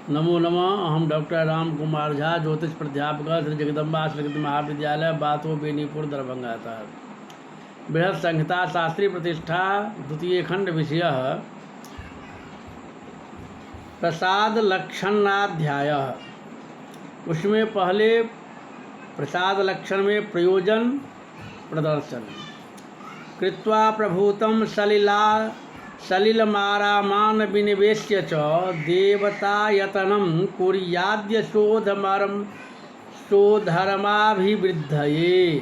नमो नमः। अहम डॉक्टर राम कुमार झा, ज्योतिष प्राध्यापक, श्री जगदम्बा संस्कृत महाविद्यालय, बातो बेनीपुर, दरभंगा था। बृहत् संहिता शास्त्री प्रतिष्ठा द्वितीय खंड विषयः प्रसाद लक्षणाध्याय। उसमें पहले प्रसाद लक्षण में प्रयोजन प्रदर्शन कृत्वा प्रभूतं सलिलमारामान विनिवेश्य च देवतायतनं कुर्याद्य शोधर्माभिवृद्धये।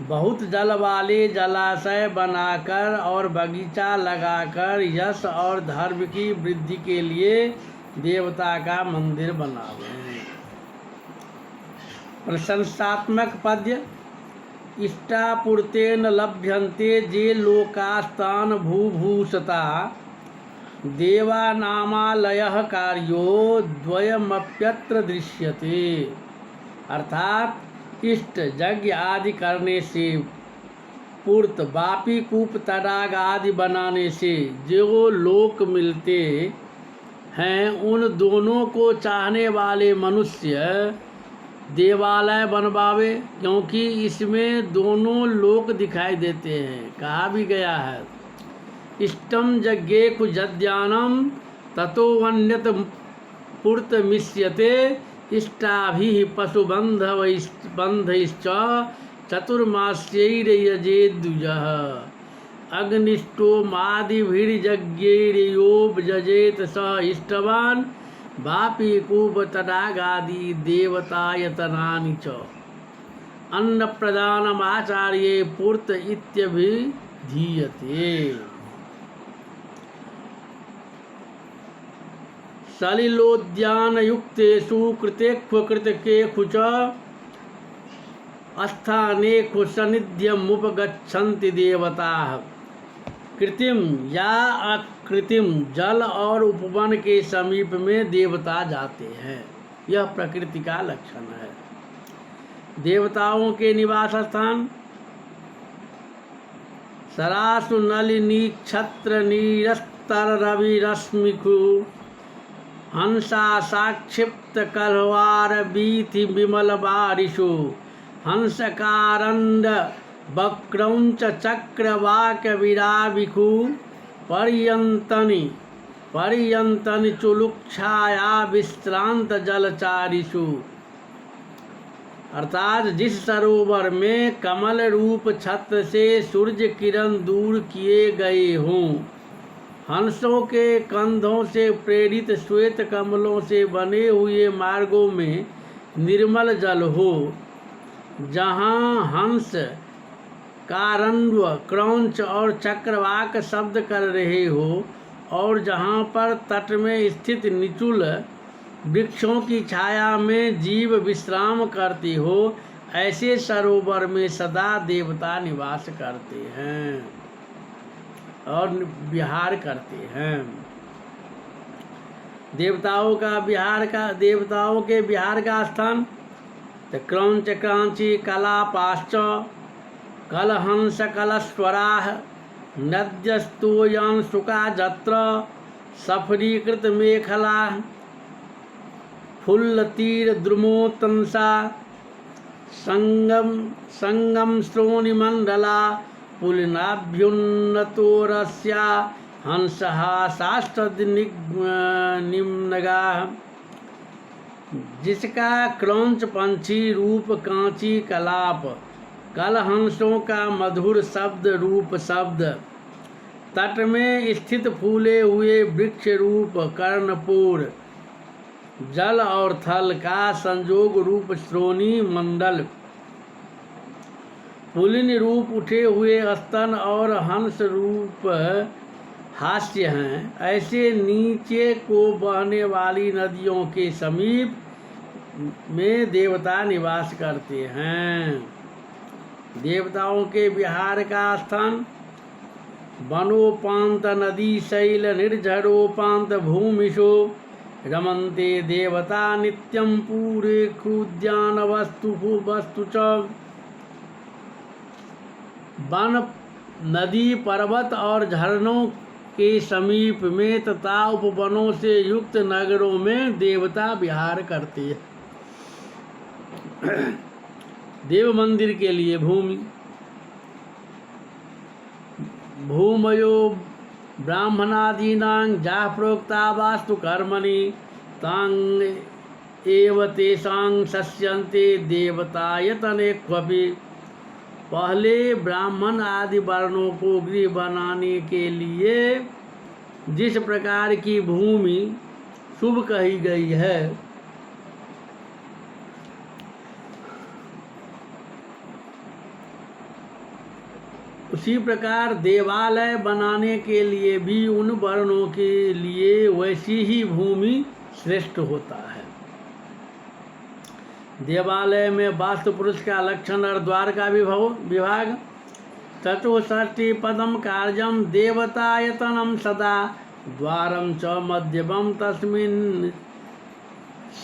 बहुत जल वाले जलाशय बनाकर और बगीचा लगाकर यश और धर्म की वृद्धि के लिए देवता का मंदिर बनावे। प्रशंसात्मक पद्य। इष्टापूर्तेन लभ्यन्ते जे लोकास्तान भूभूषता देवानामालयः कार्यो द्वयमप्यत्र दृश्यते। अर्थात इष्ट यज्ञ आदि करने से पूर्त बापी कूप तडाग आदि बनाने से जो लोक मिलते हैं, उन दोनों को चाहने वाले मनुष्य देवालय बनवावे, क्योंकि इसमें दोनों लोक दिखाई देते हैं। कहा भी गया है, इष्टम यज्ञे कुजद्यानम ततोऽन्यत पूर्तमिष्यते इष्टाभिः पशुबन्धैश्च चतुर्मास्यैर्यजेद्द्विजः। अग्निष्टो मादिभिर्यज्ञैर्योपजजेत स इष्टवान् वापी कूप तडागादि देवतायतनानि च। अन्न प्रदानमाचार्ये पूर्त इत्यभिधीयते। सलिलोद्यानयुक्तेषु कृतेष्वकृतकेषु च स्थानेषु सन्निध्यमुपगच्छन्ति देवताः। कृत्रिम या अकृत्रिम जल और उपवन के समीप में देवता जाते हैं। यह प्रकृति का लक्षण है। देवताओं के निवास स्थान सरासु नलिनी क्षत्र नीरस्तर रवि रश्मिखु हंसा साक्षिप्त कलवार बीथि विमल बारिषु हंसकारंड वक्रौंच चक्रवाक विराविखु पर्यंतनि चुलुक्षाया विश्रांत जलचारिषु। अर्थात जिस सरोवर में कमल रूप छत्र से सूर्य किरण दूर किए गए हों, हंसों के कंधों से प्रेरित श्वेत कमलों से बने हुए मार्गों में निर्मल जल हो, जहाँ हंस कारण्व क्रौंच और चक्रवाक शब्द कर रहे हो, और जहाँ पर तट में स्थित निचुल वृक्षों की छाया में जीव विश्राम करते हो, ऐसे सरोवर में सदा देवता निवास करते हैं और विहार करते हैं। देवताओं के विहार का स्थान क्रौंच क्रांची कलापाश्च कलहंस कलस्वराः नद्यस्तोयं शुका जत्र सफरीकृत मेखला फुल्लतीर द्रुमोत्तंसा संगम श्रोणिमंडला पुलिनाभ्युन्नतोरस्या हंसः साष्टनिम्नगा। जिसका क्रौंच पंछी रूप कांची कलाप, कलहंसों का मधुर शब्द रूप शब्द, तट में स्थित फूले हुए वृक्ष रूप कर्णपूर, जल और थल का संजोग रूप श्रोणी मंडल, पुलिन रूप उठे हुए स्तन और हंस रूप हास्य हैं। ऐसे नीचे को बहने वाली नदियों के समीप में देवता निवास करते हैं। देवताओं के विहार का स्थान वनोपांत नदी शैल निर्झरोपांत भूमिषु रमन्ते देवता नित्यं पूरे उद्यान वस्तु च। वन, नदी, पर्वत और झरनों के समीप में तथा उपवनों से युक्त नगरों में देवता विहार करते हैं। देव मंदिर के लिए भूमि। भूमयो ब्राह्मणादीनां जा प्रोक्ता वास्तु कर्मणि तां एव तेषां शस्यन्ते देवतायतने क्वपि। पहले ब्राह्मण आदि वर्णों को गृह बनाने के लिए जिस प्रकार की भूमि शुभ कही गई है, उसी प्रकार देवालय बनाने के लिए भी उन वर्णों के लिए वैसी ही भूमि श्रेष्ठ होता है। देवालय में वास्तु पुरुष का लक्षण और द्वार का विभाग। चतुष्षष्टि पदम कार्यम देवतायतनम सदा द्वारम च मध्यमम तस्मिन्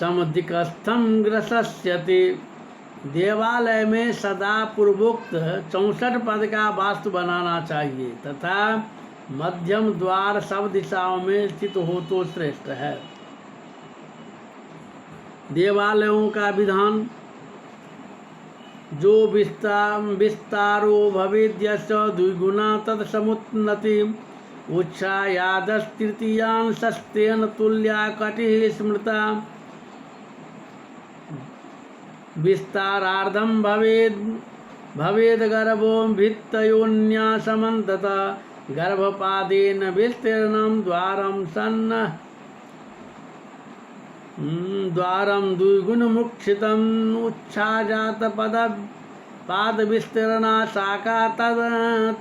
समधिकस्थम ग्रसस्यति। देवालय में सदा पूर्वोक्त 64 पद का वास्तु बनाना चाहिए तथा मध्यम द्वार सब दिशाओं में स्थित हो तो श्रेष्ठ है। देवालयों का विधान। जो विस्तारो भवेद्यस्य द्विगुणा तत्समुन्नति उच्छायादस्तृतीयांशस्तेन तुल्या कटिः स्मृता। विस्तारार्धं भवेद गर्भो भित्तयोन्यासमन्ततः गर्भपादेन विस्तीर्णं द्वारं सन्न द्वारं द्विगुणमुक्षितम् उच्छाजातपादविस्तीर्णा शाखा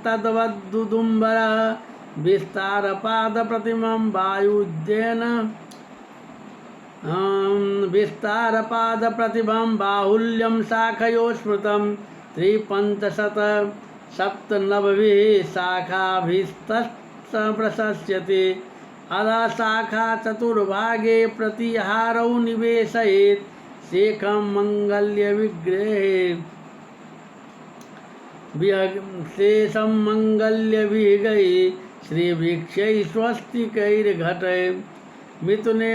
तद्वदुदुम्बर विस्तारपादप्रतिमं वायुज्येन विस्तारपादप्रतिभं बाहुल्यं शाखयो स्मृतं 357 शाखाभिस्तप्रशस्यते। अधा शाखा चतुर्भागे प्रतिहारौ निवेशयेत् शेखं मङ्गल्यविग्रहे शेषं मङ्गल्यविग्रहे श्रीवृक्षैः स्वस्तिकैर्घटैः मिथुने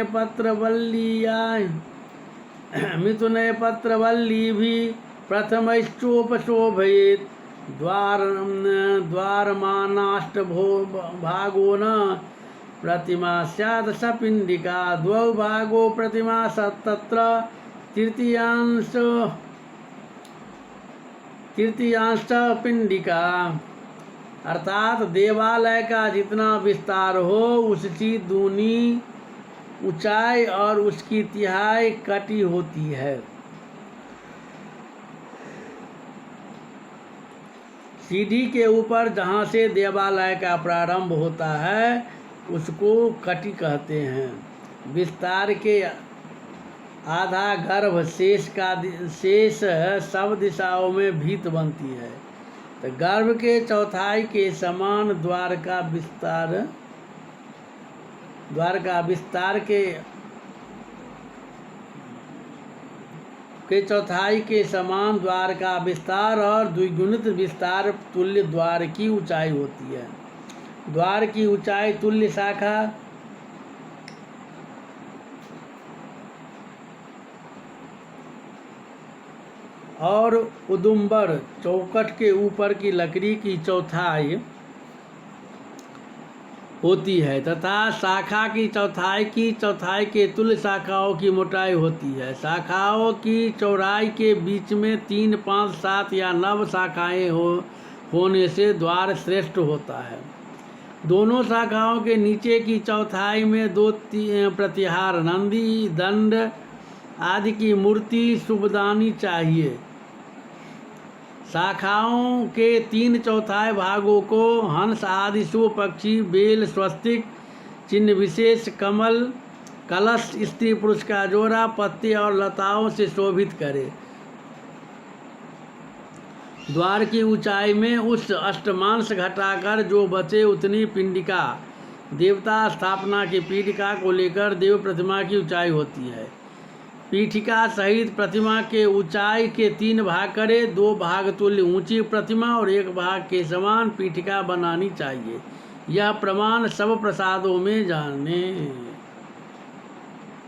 पत्रवल्लीभिः प्रथमैश्चोपशोभयेत्। द्वारमानाष्टभागो न प्रतिमा स्यात् सपिण्डिका द्वौ भागो प्रतिमा तत्र तृतीयांश पिंडिका। अर्थात देवालय का जितना विस्तार हो उसकी दूनी ऊंचाई और उसकी तिहाई कटी होती है। सीढ़ी के ऊपर जहाँ से देवालय का प्रारंभ होता है उसको कटी कहते हैं। विस्तार के आधा गर्भ शेष सब दिशाओं में भीत बनती है। तो गर्भ के चौथाई के समान द्वार का विस्तार के चौथाई के समान द्वार का विस्तार और द्विगुणित विस्तार तुल्य द्वार की ऊंचाई होती है। द्वार की ऊंचाई तुल्य शाखा और उदुम्बर चौखट के ऊपर की लकड़ी की चौथाई होती है तथा शाखा की चौथाई के तुल्य शाखाओं की मोटाई होती है। शाखाओं की चौड़ाई के बीच में 3, 5, 7 या 9 शाखाएं होने से द्वार श्रेष्ठ होता है। दोनों शाखाओं के नीचे की चौथाई में 2 प्रतिहार नंदी दंड आदि की मूर्ति शुभदानी चाहिए। शाखाओं के 3/4 भागों को हंस आदि शुभ पक्षी, बेल, स्वस्तिक चिन्ह विशेष, कमल, कलश, स्त्री पुरुष का जोड़ा, पत्ते और लताओं से शोभित करे। द्वार की ऊंचाई में उस अष्टमांश घटाकर जो बचे उतनी पिंडिका देवता स्थापना की पीठिका को लेकर देव प्रतिमा की ऊंचाई होती है। पीठिका सहित प्रतिमा के ऊंचाई के 3 भाग करे, 2 भाग तुल्य ऊंची प्रतिमा और 1 भाग के समान पीठिका बनानी चाहिए। यह प्रमाण सब प्रसादों में जाने।